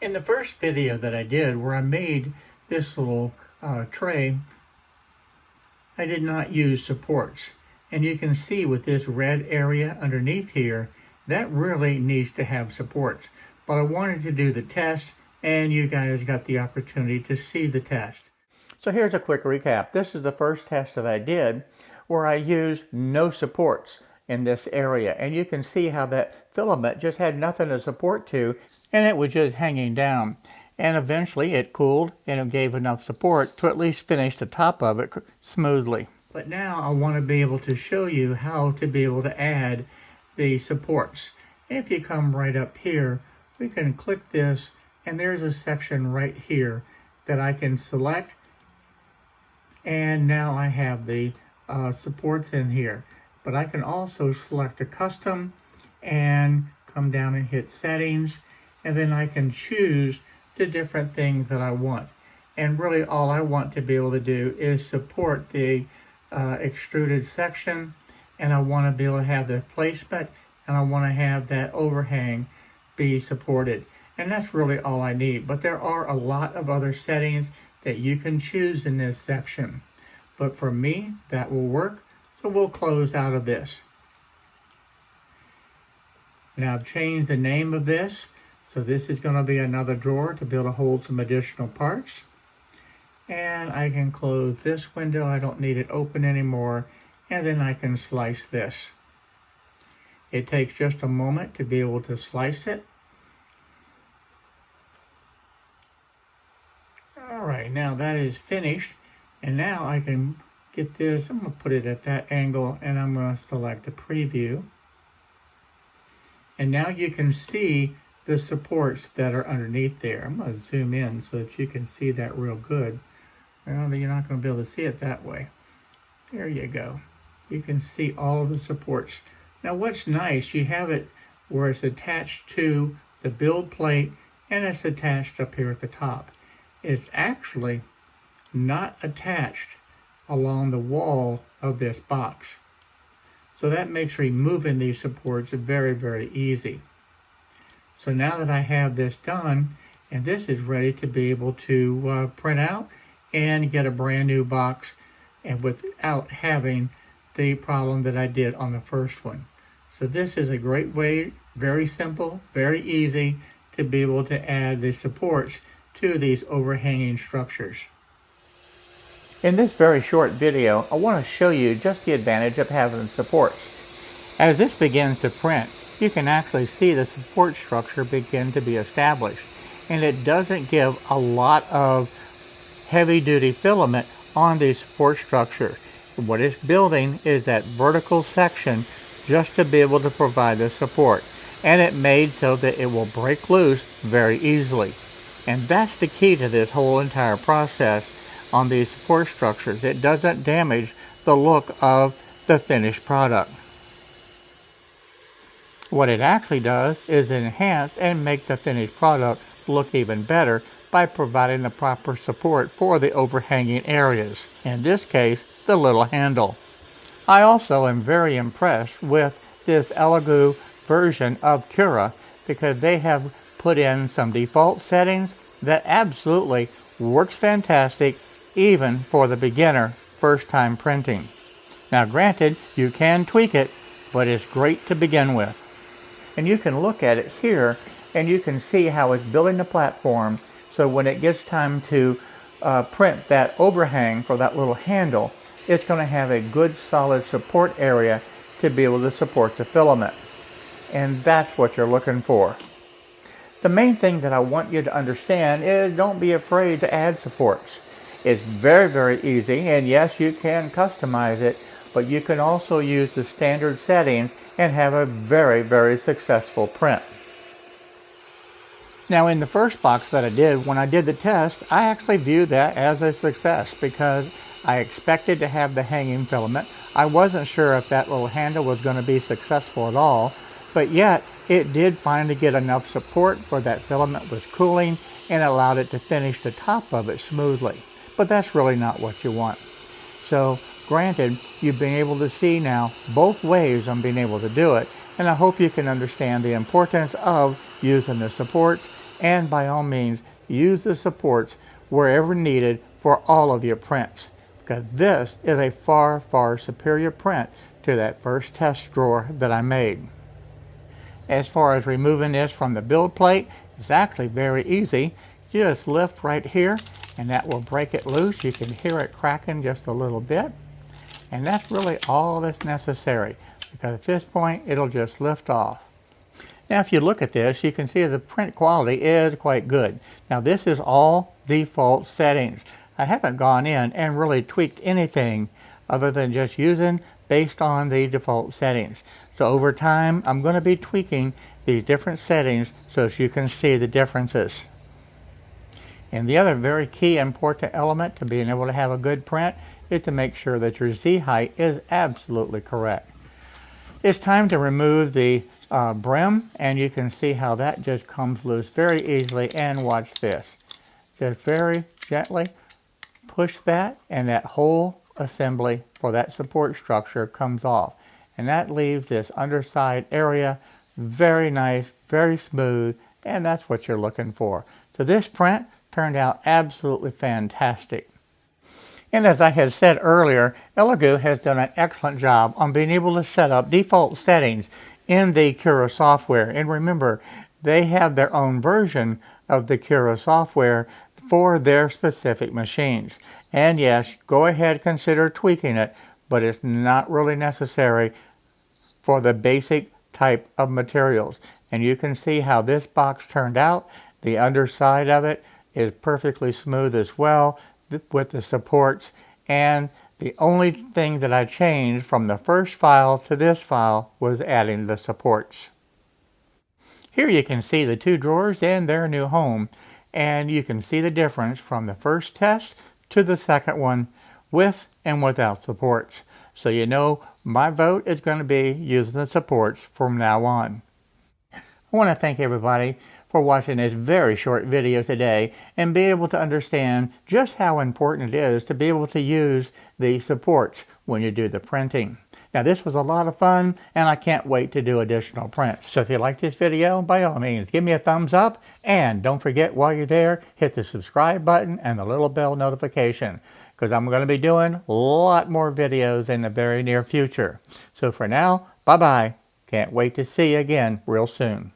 In the first video that I did where I made this little tray, I did not use supports. And you can see with this red area underneath here, that really needs to have supports. But I wanted to do the test, and you guys got the opportunity to see the test. So here's a quick recap. This is the first test that I did where I used no supports in this area. And you can see how that filament just had nothing to support to, and it was just hanging down. And eventually it cooled and it gave enough support to at least finish the top of it smoothly. But now I want to be able to show you how to be able to add the supports. If you come right up here, we can click this, and there's a section right here that I can select. And now I have the supports in here. But I can also select a custom and come down and hit settings, and then I can choose the different things that I want. And really all I want to be able to do is support the extruded section, and I want to be able to have the placement, and I want to have that overhang be supported. And that's really all I need. But there are a lot of other settings that you can choose in this section. But for me, that will work. So we'll close out of this. Now I've changed the name of this. So this is going to be another drawer to be able to hold some additional parts. And I can close this window. I don't need it open anymore. And then I can slice this. It takes just a moment to be able to slice it. All right, now that is finished. And now I can get this. I'm going to put it at that angle, and I'm going to select a preview. And now you can see the supports that are underneath there. I'm going to zoom in so that you can see that real good. Well, you're not going to be able to see it that way. There you go. You can see all of the supports. Now what's nice, you have it where it's attached to the build plate, and it's attached up here at the top. It's actually not attached along the wall of this box. So that makes removing these supports very, very easy. So now that I have this done, and this is ready to be able to print out and get a brand new box, and without having the problem that I did on the first one. So this is a great way, very simple, very easy to be able to add the supports to these overhanging structures. In this very short video, I want to show you just the advantage of having supports. As this begins to print, you can actually see the support structure begin to be established. And it doesn't give a lot of heavy-duty filament on the support structure. What it's building is that vertical section just to be able to provide the support. And it made so that it will break loose very easily. And that's the key to this whole entire process on these support structures. It doesn't damage the look of the finished product. What it actually does is enhance and make the finished product look even better by providing the proper support for the overhanging areas. In this case, the little handle. I also am very impressed with this Elegoo version of Cura because they have put in some default settings that absolutely works fantastic even for the beginner first time printing. Now granted, you can tweak it, but it's great to begin with. And you can look at it here and you can see how it's building the platform, so when it gets time to print that overhang for that little handle, it's going to have a good solid support area to be able to support the filament. And that's what you're looking for. The main thing that I want you to understand is don't be afraid to add supports. It's very, very easy, and yes, you can customize it, but you can also use the standard settings and have a very, very successful print. Now in the first box that I did, when I did the test, I actually viewed that as a success because I expected to have the hanging filament. I wasn't sure if that little handle was going to be successful at all, but yet it did finally get enough support where that filament was cooling and allowed it to finish the top of it smoothly. But that's really not what you want. So granted, you've been able to see now both ways on being able to do it, and I hope you can understand the importance of using the supports And by all means, use the supports wherever needed for all of your prints, because this is a far, far superior print to that first test drawer that I made. As far as removing this from the build plate, it's actually very easy. Just lift right here and that will break it loose. You can hear it cracking just a little bit. And that's really all that's necessary, because at this point it'll just lift off. Now if you look at this, you can see the print quality is quite good. Now this is all default settings. I haven't gone in and really tweaked anything other than just using based on the default settings. So over time I'm going to be tweaking these different settings so that you can see the differences. And the other very key important element to being able to have a good print is to make sure that your Z height is absolutely correct. It's time to remove the brim, and you can see how that just comes loose very easily. And watch this. Just very gently push that, and that whole assembly for that support structure comes off. And that leaves this underside area very nice, very smooth, and that's what you're looking for. So this print turned out absolutely fantastic. And as I had said earlier, Elegoo has done an excellent job on being able to set up default settings in the Cura software. And remember, they have their own version of the Cura software for their specific machines. And yes, go ahead, consider tweaking it, but it's not really necessary for the basic type of materials. And you can see how this box turned out. The underside of it is perfectly smooth as well with the supports, and the only thing that I changed from the first file to this file was adding the supports. Here you can see the two drawers in their new home, and you can see the difference from the first test to the second one with and without supports. So you know my vote is going to be using the supports from now on. I want to thank everybody for watching this very short video today and be able to understand just how important it is to be able to use the supports when you do the printing. Now this was a lot of fun, and I can't wait to do additional prints. So if you like this video, by all means give me a thumbs up, and don't forget while you're there, hit the subscribe button and the little bell notification, because I'm going to be doing a lot more videos in the very near future. So for now, bye bye. Can't wait to see you again real soon.